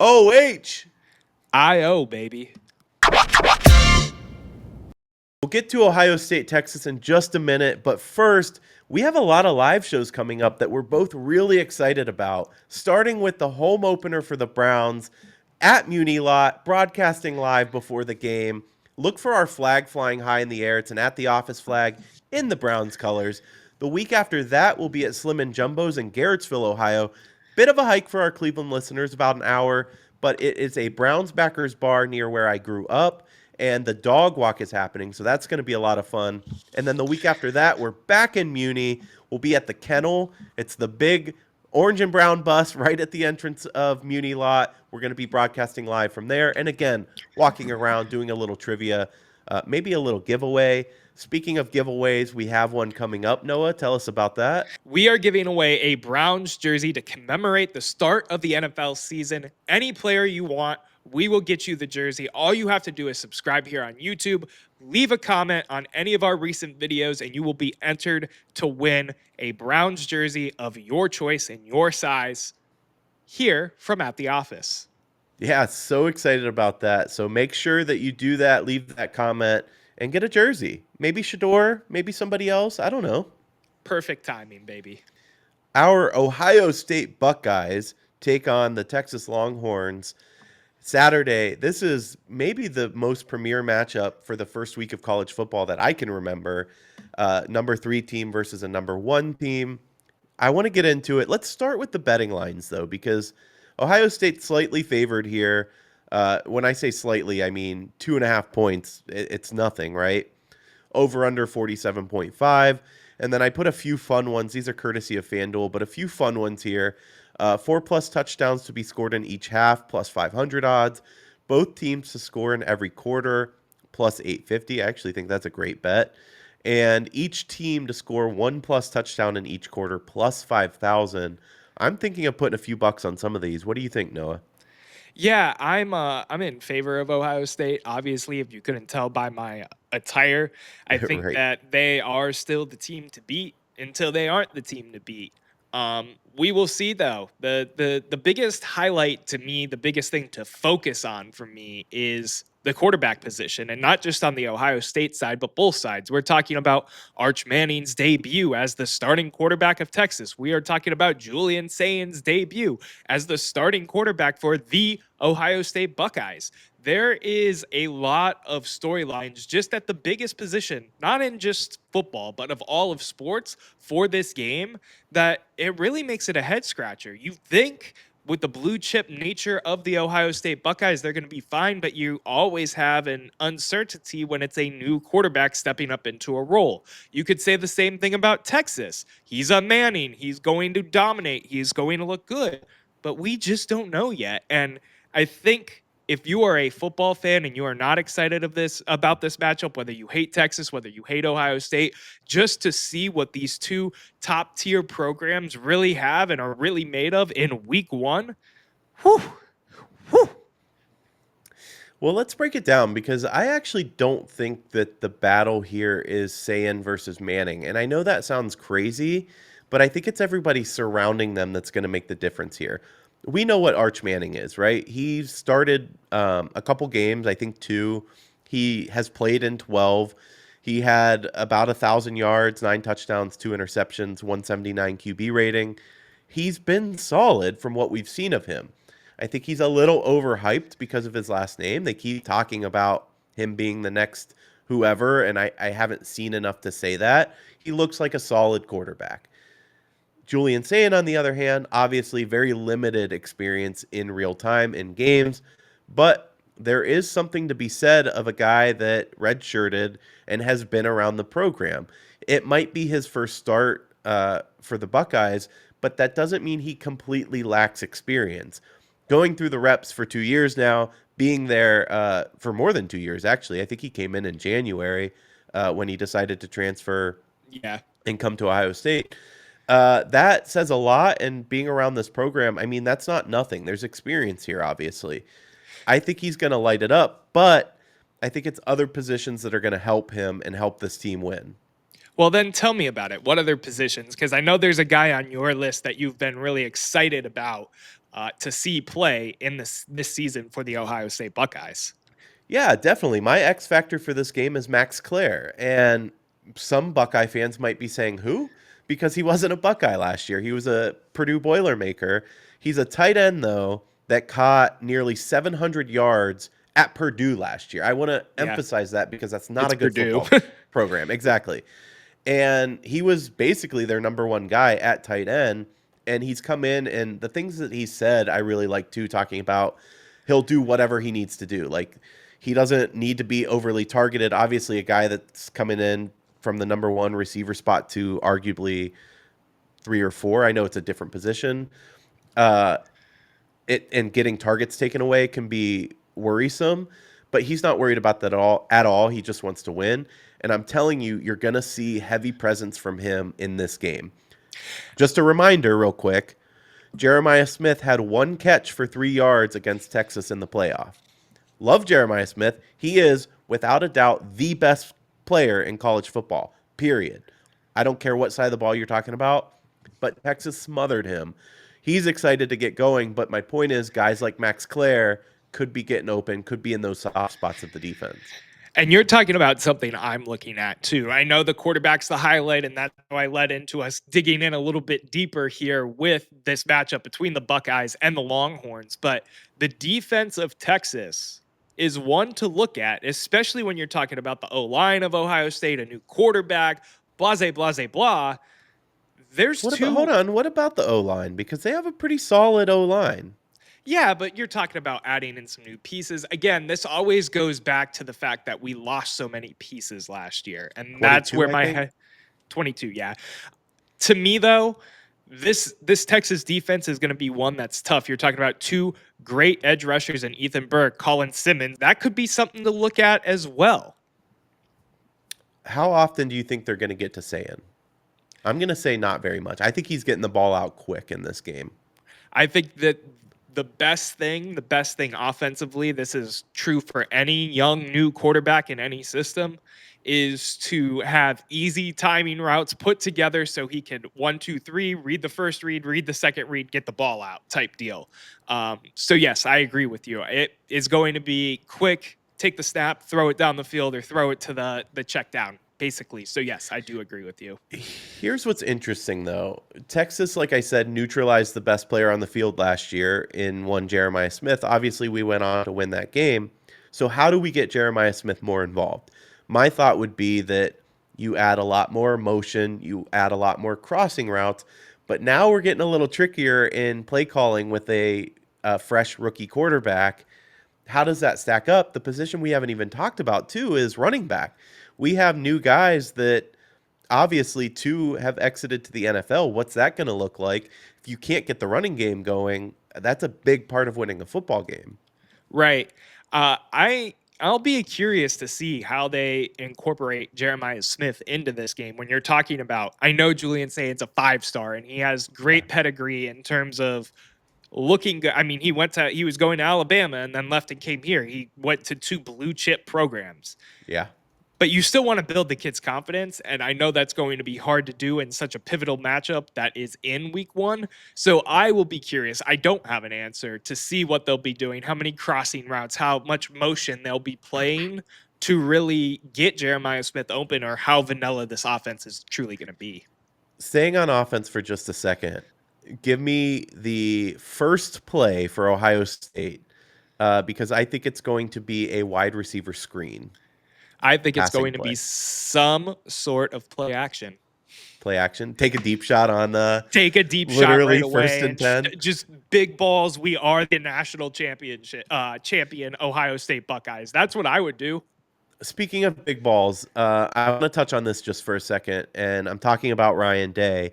OH. IO, baby. We'll get to Ohio State, Texas in just a minute, but first, we have a lot of live shows coming up that we're both really excited about, starting with the home opener for the Browns at Muni Lot, broadcasting live before the game. Look for our flag flying high in the air. It's an at the office flag in the Browns colors. The week after that, we'll be at Slim and Jumbo's in Garrettsville, Ohio. Bit of a hike for our Cleveland listeners, about an hour, but it is a Browns backers bar near where I grew up, and the dog walk is happening, so that's going to be a lot of fun. And then the week after that, we're back in Muni. We'll be at the Kennel. It's the big orange and brown bus right at the entrance of Muni Lot. We're going to be broadcasting live from there, and again, walking around, doing a little trivia, maybe a little giveaway. Speaking of giveaways, we have one coming up. Noah, tell us about that. We are giving away a Browns jersey to commemorate the start of the NFL season. Any player you want, we will get you the jersey. All you have to do is subscribe here on YouTube, leave a comment on any of our recent videos, and you will be entered to win a Browns jersey of your choice and your size here from At the Office. Yeah, so excited about that. So make sure that you do that, leave that comment, and get a jersey. Maybe Shador, maybe somebody else. I don't know. Perfect timing, baby. Our Ohio State Buckeyes take on the Texas Longhorns Saturday. This is maybe the most premier matchup for the first week of college football that I can remember. Number 3 team versus a number 1 team. I want to get into it. Let's start with the betting lines, though, because Ohio State's slightly favored here. When I say slightly, I mean 2.5 points. It's nothing, right? Over under 47.5. And then I put a few fun ones. These are courtesy of FanDuel, but a few fun ones here. 4+ touchdowns to be scored in each half, plus 500 odds. Both teams to score in every quarter, plus 850. I actually think that's a great bet. And each team to score 1+ touchdown in each quarter, plus 5,000. I'm thinking of putting a few bucks on some of these. What do you think, Noah? Yeah, I'm in favor of Ohio State. Obviously, if you couldn't tell by my attire, I think Right. that they are still the team to beat until they aren't the team to beat. We will see though. The biggest highlight to me, the biggest thing to focus on for me is the quarterback position, and not just on the Ohio State side, but both sides. We're talking about Arch Manning's debut as the starting quarterback of Texas. We are talking about Julian Sayin's debut as the starting quarterback for the Ohio State Buckeyes. There is a lot of storylines just at the biggest position, not in just football, but of all of sports for this game, that it really makes it a head scratcher. You think with the blue chip nature of the Ohio State Buckeyes, they're going to be fine, but you always have an uncertainty when it's a new quarterback stepping up into a role. You could say the same thing about Texas. He's a Manning. He's going to dominate. He's going to look good, but we just don't know yet. And I think if you are a football fan and you are not excited about this matchup, whether you hate Texas, whether you hate Ohio State, just to see what these two top tier programs really have and are really made of in week 1, whew, whew. Well, let's break it down because I actually don't think that the battle here is Sayin versus Manning. And I know that sounds crazy, but I think it's everybody surrounding them that's going to make the difference here. We know what Arch Manning is, right? He started a couple games, I think 2. He has played in 12. He had about 1,000 yards, 9 touchdowns, 2 interceptions, 179 QB rating. He's been solid from what we've seen of him. I think he's a little overhyped because of his last name. They keep talking about him being the next whoever, and I haven't seen enough to say that. He looks like a solid quarterback. Julian Sayin, on the other hand, obviously very limited experience in real time in games, but there is something to be said of a guy that redshirted and has been around the program. It might be his first start for the Buckeyes, but that doesn't mean he completely lacks experience. Going through the reps for 2 years now, being there for more than 2 years, actually. I think he came in January when he decided to transfer Yeah. and come to Ohio State. That says a lot, and being around this program, I mean, that's not nothing. There's experience here, obviously. I think he's going to light it up, but I think it's other positions that are going to help him and help this team win. Well, then tell me about it. What other positions? Because I know there's a guy on your list that you've been really excited about. to see play in this season for the Ohio State Buckeyes. Yeah, definitely. My X factor for this game is Max Clare. And some Buckeye fans might be saying, who? Because he wasn't a Buckeye last year. He was a Purdue Boilermaker. He's a tight end, though, that caught nearly 700 yards at Purdue last year. I want to Yeah, emphasize that because that's not it's a good Purdue. football program. Exactly. And he was basically their number one guy at tight end. And he's come in, and the things that he said, I really like too, talking about he'll do whatever he needs to do. Like, he doesn't need to be overly targeted. Obviously, a guy that's coming in from the number one receiver spot to arguably 3 or 4. I know it's a different position. Uh, it and getting targets taken away can be worrisome, but he's not worried about that at all. He just wants to win. And I'm telling you, you're going to see heavy presence from him in this game. Just a reminder, real quick, Jeremiah Smith had 1 catch for 3 yards against Texas in the playoff. Love Jeremiah Smith. He is, without a doubt, the best player in college football, period. I don't care what side of the ball you're talking about, but Texas smothered him. He's excited to get going, but my point is guys like Max Clare could be getting open, could be in those soft spots of the defense. And you're talking about something I'm looking at too. I know the quarterback's the highlight, and that's how I led into us digging in a little bit deeper here with this matchup between the Buckeyes and the Longhorns. But the defense of Texas is one to look at, especially when you're talking about the O line of Ohio State, a new quarterback, blase, blase, blah. There's What about, hold two. on, what about the O line? Because they have a pretty solid O line. Yeah, but you're talking about adding in some new pieces. Again, this always goes back to the fact that we lost so many pieces last year. And that's 22, where I my think. head 22, yeah. To me though, this Texas defense is going to be one that's tough. You're talking about two great edge rushers in Ethan Burke, Colin Simmons. That could be something to look at as well. How often do you think they're going to get to Sayin? I'm going to say not very much. I think he's getting the ball out quick in this game. I think that the best thing offensively, this is true for any young new quarterback in any system, is to have easy timing routes put together so he can 1, 2, 3, read the first read, read the second read, get the ball out type deal. So yes, I agree with you. It is going to be quick, take the snap, throw it down the field, or throw it to the check down, basically. So yes, I do agree with you. Here's what's interesting, though. Texas, like I said, neutralized the best player on the field last year in one Jeremiah Smith. Obviously, we went on to win that game. So, how do we get Jeremiah Smith more involved? My thought would be that you add a lot more motion, you add a lot more crossing routes, but now we're getting a little trickier in play calling with a fresh rookie quarterback. How does that stack up? The position we haven't even talked about, too, is running back. We have new guys that obviously two have exited to the NFL. What's that going to look like? If you can't get the running game going, that's a big part of winning a football game. Right. I'll be curious to see how they incorporate Jeremiah Smith into this game. When you're talking about, I know Julian Sayin's a 5-star and he has Yeah. great pedigree in terms of looking good. I mean, he was going to Alabama and then left and came here. He went to two blue chip programs. Yeah. But you still want to build the kid's confidence. And I know that's going to be hard to do in such a pivotal matchup that is in week one. So I will be curious. I don't have an answer to see what they'll be doing, how many crossing routes, how much motion they'll be playing to really get Jeremiah Smith open, or how vanilla this offense is truly going to be. Staying on offense for just a second, give me the first play for Ohio State because I think it's going to be a wide receiver screen, I think it's passing going to be play, some sort of play action. play action. Take a deep shot on Take a deep shot literally right first away and and 10. just big balls. We are the national championship champion Ohio State Buckeyes. That's what I would do. Speaking of big balls, I want to touch on this just for a second, and I'm talking about Ryan Day.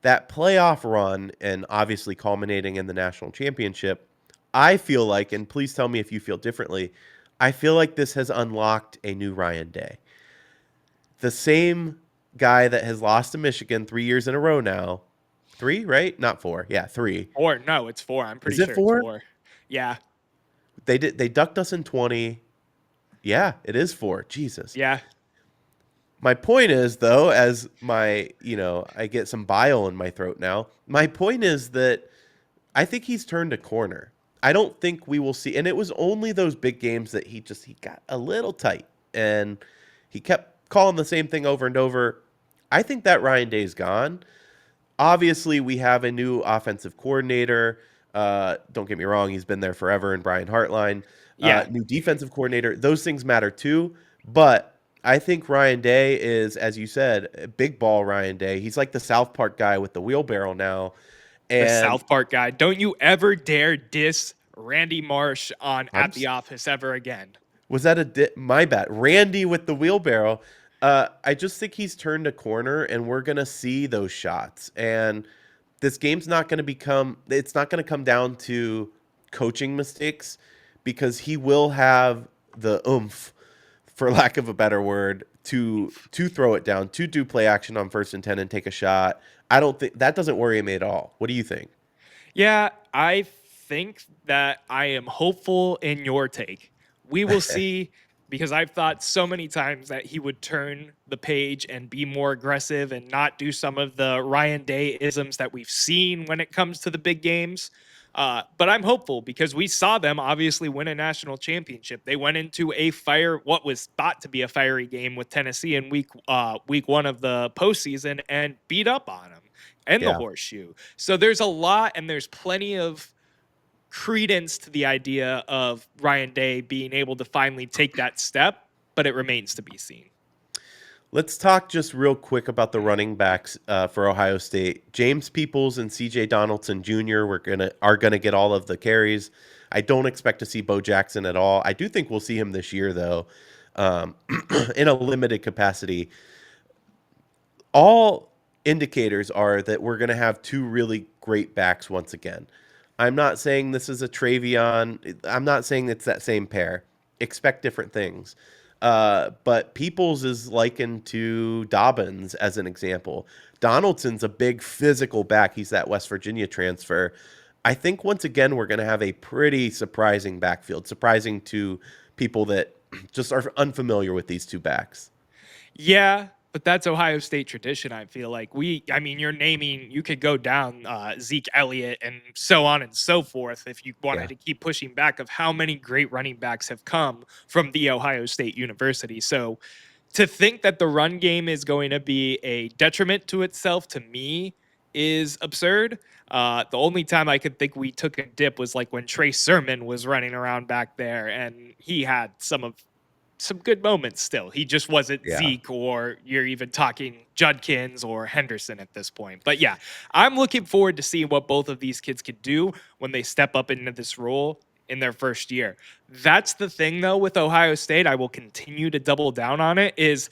That playoff run, and obviously culminating in the national championship, I feel like, and please tell me if you feel differently, I feel like this has unlocked a new Ryan Day. The same guy that has lost to Michigan 3 years in a row now. Three, right? Not four. Yeah, three. Or no, it's 4. I'm pretty Is it sure it's four? 4. Yeah, They ducked us in 20. Yeah, it is four. Jesus. yeah. My point is, though, as I get some bile in my throat now. My point is that I think he's turned a corner. I don't think we will see, and it was only those big games that he got a little tight and he kept calling the same thing over and over. I think that Ryan Day's gone. Obviously, we have a new offensive coordinator. Don't get me wrong, he's been there forever in Brian Hartline. Yeah, New defensive coordinator. Those things matter too. But I think Ryan Day is, as you said, a big ball Ryan Day. He's like the South Park guy with the wheelbarrow now. the And South Park guy. Don't you ever dare diss Randy Marsh on I'm At the Office ever again. Was that my bad? Randy with the wheelbarrow. I just think he's turned a corner, and we're gonna see those shots. And this game's not gonna become. It's not gonna come down to coaching mistakes because he will have the oomph, for lack of a better word, to throw it down, to do play action on 1st and 10 and take a shot. I don't think that doesn't worry me at all. What do you think? Yeah, I think that I am hopeful in your take. We will see because I've thought so many times that he would turn the page and be more aggressive and not do some of the Ryan Day isms that we've seen when it comes to the big games. But I'm hopeful because we saw them obviously win a national championship. They went into what was thought to be a fiery game with Tennessee in week 1 of the postseason and beat up on them and the Yeah. horseshoe. So there's a lot and there's plenty of credence to the idea of Ryan Day being able to finally take that step, but it remains to be seen. Let's talk just real quick about the running backs for Ohio State. James Peoples and C.J. Donaldson Jr. Are gonna get all of the carries. I don't expect to see Bo Jackson at all. I do think we'll see him this year though, um, in a limited capacity. All indicators are that we're gonna have two really great backs once again. I'm not saying this is a Travion. I'm not saying it's that same pair. Expect different things. But Peoples is likened to Dobbins as an example. Donaldson's a big physical back. He's that West Virginia transfer. I think once again we're going to have a pretty surprising backfield, surprising to people that just are unfamiliar with these two backs. Yeah, but that's Ohio State tradition. I feel like I mean, you could go down Zeke Elliott and so on and so forth if you wanted Yeah. to keep pushing back of how many great running backs have come from the Ohio State University. So to think that the run game is going to be a detriment to itself to me is absurd. The only time I could think we took a dip was like when Trey Sermon was running around back there, and he had some good moments still. He just wasn't Yeah. Zeke or you're even talking Judkins or Henderson at this point. But yeah, I'm looking forward to seeing what both of these kids could do when they step up into this role in their first year. That's the thing though with Ohio State, I will continue to double down on it is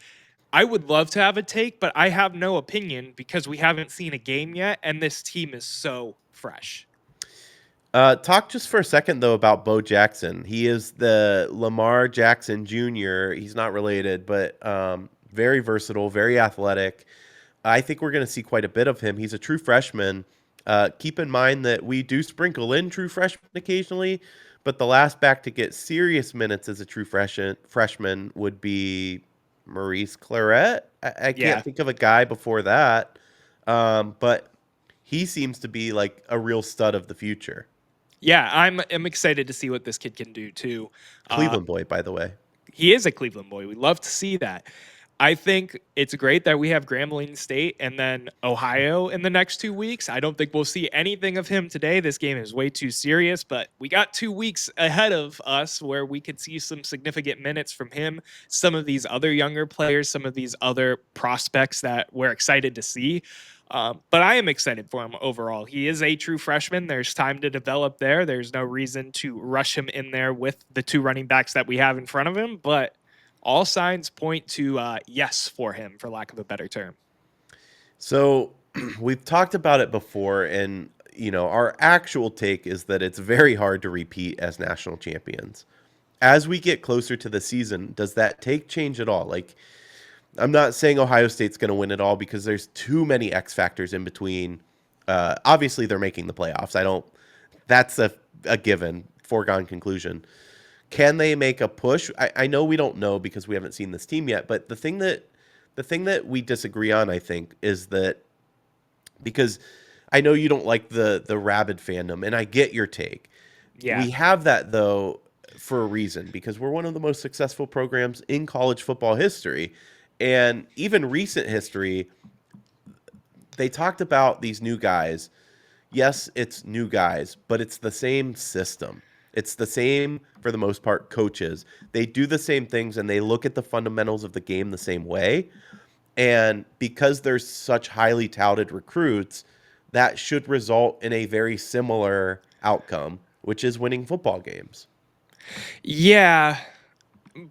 I would love to have a take, but I have no opinion because we haven't seen a game yet and this team is so fresh. Talk just for a second though about Bo Jackson. He is the Lamar Jackson Jr. He's not related, but very versatile, very athletic. I think we're going to see quite a bit of him. He's a true freshman. Keep in mind that we do sprinkle in true freshmen occasionally, but the last back to get serious minutes as a true freshman would be Maurice Claret. I can't Yeah. think of a guy before that, but he seems to be like a real stud of the future. Yeah, I'm excited to see what this kid can do too. Uh, Cleveland boy, by the way. he is a Cleveland boy. We love to see that. I think it's great that we have Grambling State and then Ohio in the next 2 weeks. I don't think we'll see anything of him today. This game is way too serious, but we got 2 weeks ahead of us where we could see some significant minutes from him, some of these other younger players, some of these other prospects that we're excited to see. But I am excited for him overall. He is a true freshman. There's time to develop there. There's no reason to rush him in there with the two running backs that we have in front of him. But all signs point to yes for him, for lack of a better term. So we've talked about it before, and our actual take is that it's very hard to repeat as national champions. As we get closer to the season, does that take change at all? Like, I'm not saying Ohio State's going to win it all because there's too many X factors in between. Obviously, they're making the playoffs. I don't. That's a given, foregone conclusion. Can they make a push? I know we don't know because we haven't seen this team yet. But the thing that we disagree on, I think, is that because I know you don't like the rabid fandom, and I get your take. Yeah. We have that though for a reason because we're one of the most successful programs in college football history, and even recent history. They talked about these new guys. Yes, it's new guys, but it's the same system. It's the same, for the most part, coaches. They do the same things and they look at the fundamentals of the game the same way. And because there's such highly touted recruits, that should result in a very similar outcome, which is winning football games. Yeah,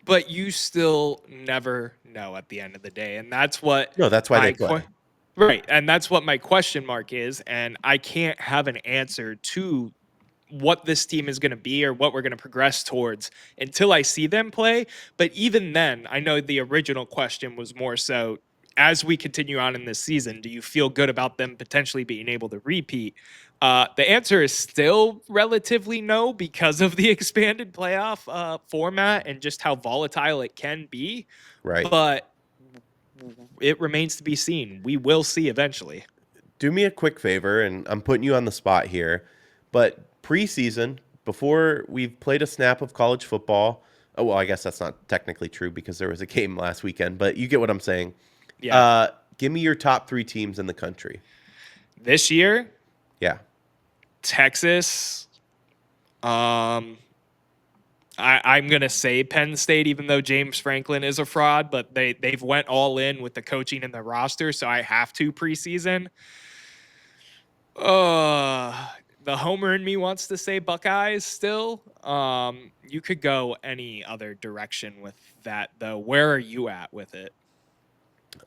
but you still never know at the end of the day, and that's what No, that's why they my play. right, and that's what my question mark is, and I can't have an answer to what this team is going to be or what we're going to progress towards until I see them play. But even then, I know the original question was more so, as we continue on in this season, do you feel good about them potentially being able to repeat? The answer is still relatively no because of the expanded playoff format and just how volatile it can be. Right. But it remains to be seen. We will see eventually. Do me a quick favor, and I'm putting you on the spot here, but preseason, before we've played a snap of college football, oh, well, I guess that's not technically true because there was a game last weekend, but you get what I'm saying. Yeah. Give me your top three teams in the country. This year, Yeah. Texas. Um, I'm gonna say Penn State, even though James Franklin is a fraud, but they've went all in with the coaching and the roster, so I have to preseason. Uh the homer in me wants to say Buckeyes still. You could go any other direction with that though. Where are you at with it?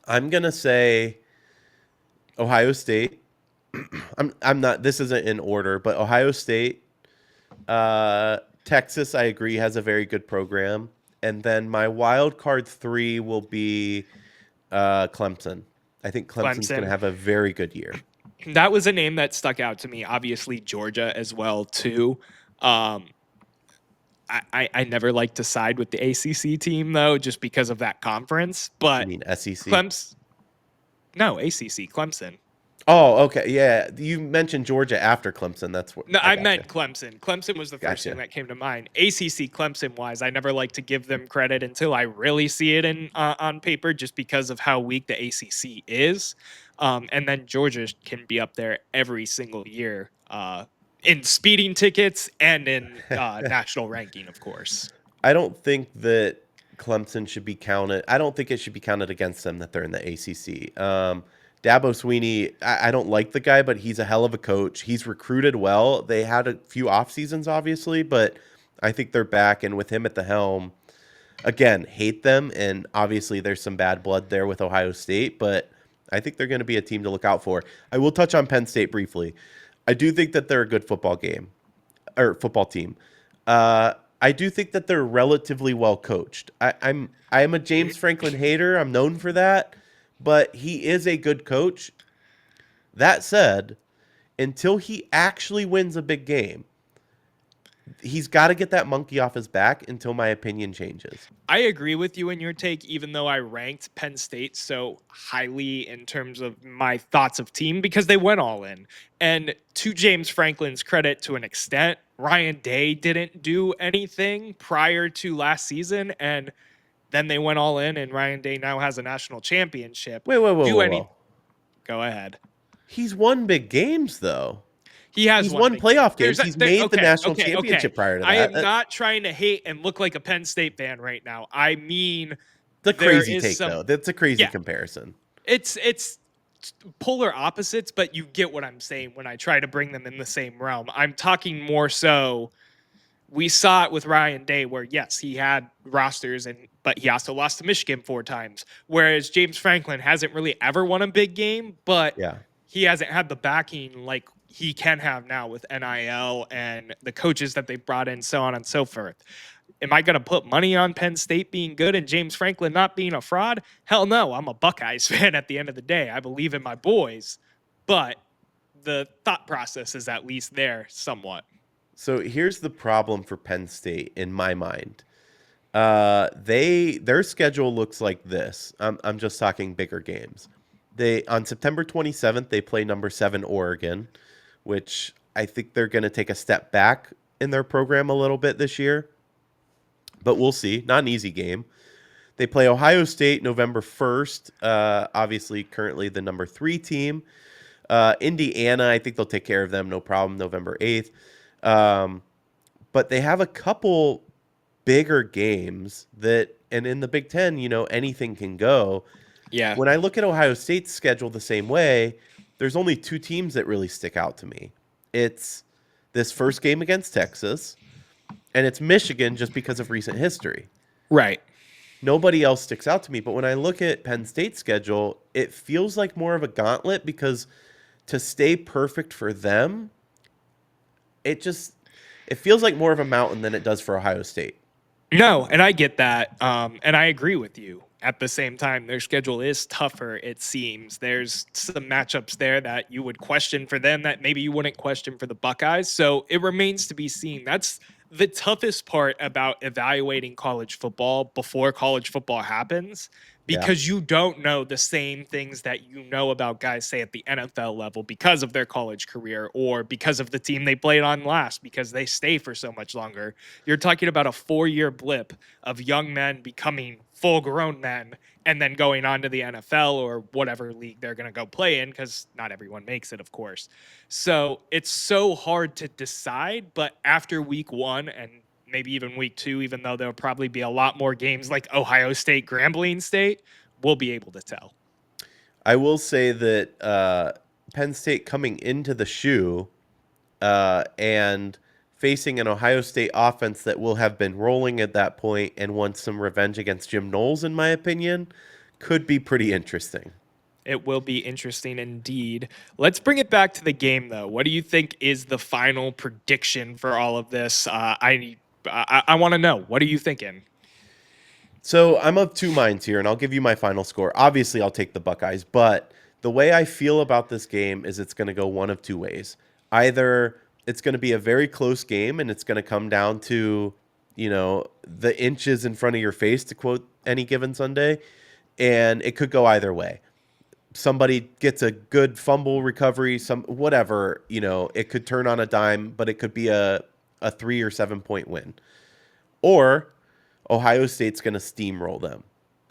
I'm going to say Ohio State. I'm not, this isn't in order, but Ohio State, Texas, I agree, has a very good program. And then my wild card three will be Clemson. I think Clemson's going to Clemson. have a very good year. That was a name that stuck out to me. Obviously, Georgia as well too. Um, I never like to side with the ACC team though, just because of that conference. You But mean SEC? Clemson, no ACC, Clemson. Oh, okay. Yeah. You mentioned Georgia after Clemson. That's what No, I I gotcha. meant Clemson. Clemson was the first thing Gotcha. that came to mind. ACC Clemson wise, I never like to give them credit until I really see it in on paper, just because of how weak the ACC is. And then Georgia can be up there every single year in speeding tickets and in national ranking, of course. I don't think that Clemson should be counted. I don't think it should be counted against them that they're in the ACC. Dabo Sweeney, I don't like the guy, but he's a hell of a coach. He's recruited well. They had a few off seasons, obviously, but I think they're back. And with him at the helm, again, hate them. And obviously, there's some bad blood there with Ohio State, but I think they're going to be a team to look out for. I will touch on Penn State briefly. I do think that they're a good football game or football team. I do think that they're relatively well coached. I am a James Franklin hater. I'm known for that, but he is a good coach. That said, until he actually wins a big game, he's got to get that monkey off his back until my opinion changes. I agree with you in your take, even though I ranked Penn State so highly in terms of my thoughts of team because they went all in. And to James Franklin's credit, to an extent, Ryan Day didn't do anything prior to last season. And then they went all in, and Ryan Day now has a national championship. Wait, whoa, whoa, Do whoa, any, whoa. go ahead. He's won big games though. He has He's won won big games. playoff games. He's There, made the okay, national okay, okay. championship prior to I that. am not trying to hate and look like a Penn State fan right now. I mean, It's a there crazy is take some, though. That's a crazy yeah, comparison. it's polar opposites, but you get what I'm saying when I try to bring them in the same realm. I'm talking more so we saw it with Ryan Day where yes, he had rosters and but he also lost to Michigan 4 times. Whereas James Franklin hasn't really ever won a big game, but Yeah. he hasn't had the backing like he can have now with NIL and the coaches that they've brought in, so on and so forth. Am I going to put money on Penn State being good and James Franklin not being a fraud? Hell no. I'm a Buckeyes fan at the end of the day. I believe in my boys, but the thought process is at least there somewhat. So here's the problem for Penn State in my mind. Their schedule looks like this. I'm just talking bigger games. They on September 27th they play number 7 Oregon, which I think they're going to take a step back in their program a little bit this year, but we'll see. Not an easy game. They play Ohio State November 1st. Obviously, currently the number 3 team. Indiana, I think they'll take care of them, no problem. November 8th. Um, but they have a couple bigger games that, and in the Big Ten, anything can go. Yeah. When I look at Ohio State's schedule the same way, there's only two teams that really stick out to me. It's this first game against Texas, and it's Michigan just because of recent history. Right. Nobody else sticks out to me. But when I look at Penn State's schedule, it feels like more of a gauntlet because to stay perfect for them, it feels like more of a mountain than it does for Ohio State. No, and I get that. And I agree with you. At the same time, their schedule is tougher, it seems. There's some matchups there that you would question for them that maybe you wouldn't question for the Buckeyes. So it remains to be seen. That's the toughest part about evaluating college football before college football happens, Yeah. because you don't know the same things that you know about guys, say, at the NFL level because of their college career or because of the team they played on last, because they stay for so much longer. You're talking about a 4-year blip of young men becoming full grown men and then going on to the NFL or whatever league they're going to go play in, because not everyone makes it, of course. So it's so hard to decide. But after week 1 and maybe even week 2, even though there'll probably be a lot more games like Ohio State, Grambling State, we'll be able to tell. I will say that Penn State coming into the shoe and facing an Ohio State offense that will have been rolling at that point and wants some revenge against Jim Knowles, in my opinion, could be pretty interesting. It will be interesting indeed. Let's bring it back to the game, though. What do you think is the final prediction for all of this? I want to know. What are you thinking? So I'm of two minds here, and I'll give you my final score. Obviously, I'll take the Buckeyes, but the way I feel about this game is it's going to go one of two ways. Either it's going to be a very close game, and it's going to come down to, the inches in front of your face, to quote any given Sunday, and it could go either way. Somebody gets a good fumble recovery, some whatever, it could turn on a dime, but it could be a 3 or 7 point win. Or Ohio State's going to steamroll them.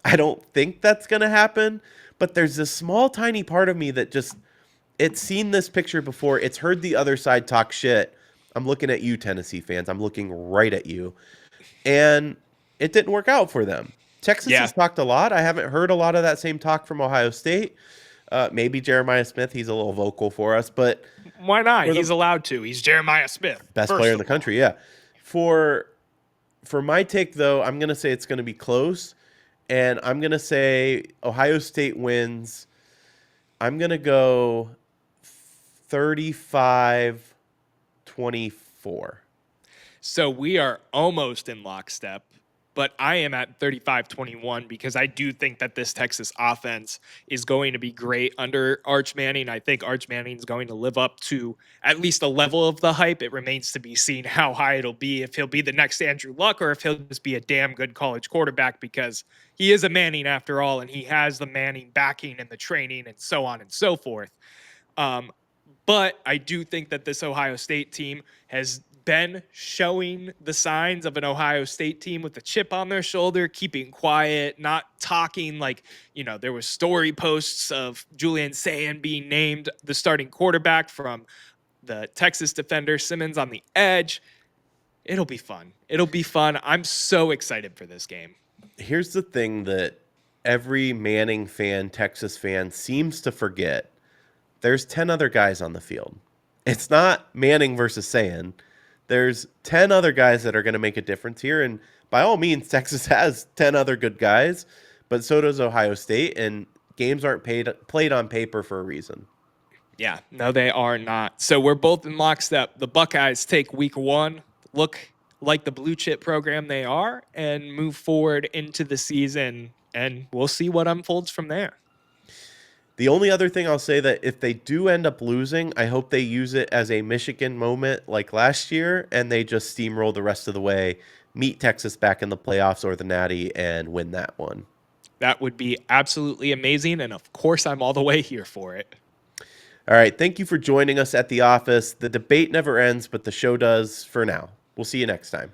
I don't think that's going to happen, but there's this small, tiny part of me that just, it's seen this picture before. It's heard the other side talk shit. I'm looking at you, Tennessee fans. I'm looking right at you. And it didn't work out for them. Texas Yeah. has talked a lot. I haven't heard a lot of that same talk from Ohio State. Maybe Jeremiah Smith, he's a little vocal for us, but Why not? for the He's allowed to. He's Jeremiah Smith. best player in the country, yeah. For my take, though, I'm going to say it's going to be close, and I'm going to say Ohio State wins. I'm going to go 35-24. So we are almost in lockstep, but I am at 35-21 because I do think that this Texas offense is going to be great under Arch Manning. I think Arch Manning is going to live up to at least a level of the hype. It remains to be seen how high it'll be, if he'll be the next Andrew Luck or if he'll just be a damn good college quarterback, because he is a Manning after all, and he has the Manning backing and the training and so on and so forth. But I do think that this Ohio State team has been showing the signs of an Ohio State team with a chip on their shoulder, keeping quiet, not talking. Like, there was story posts of Julian Sayin being named the starting quarterback from the Texas defender Simmons on the edge. It'll be fun. It'll be fun. I'm so excited for this game. Here's the thing that every Manning fan, Texas fan seems to forget. There's 10 other guys on the field. It's not Manning versus Sayin. There's 10 other guys that are going to make a difference here. And by all means, Texas has 10 other good guys, but so does Ohio State. And games aren't played on paper for a reason. Yeah, no, they are not. So we're both in lockstep. The Buckeyes take week 1, look like the blue chip program they are, and move forward into the season. And we'll see what unfolds from there. The only other thing I'll say that if they do end up losing, I hope they use it as a Michigan moment like last year, and they just steamroll the rest of the way, meet Texas back in the playoffs or the Natty, and win that one. that would be absolutely amazing. And of course, I'm all the way here for it. All right. Thank you for joining us at the office. The debate never ends, but the show does for now. We'll see you next time.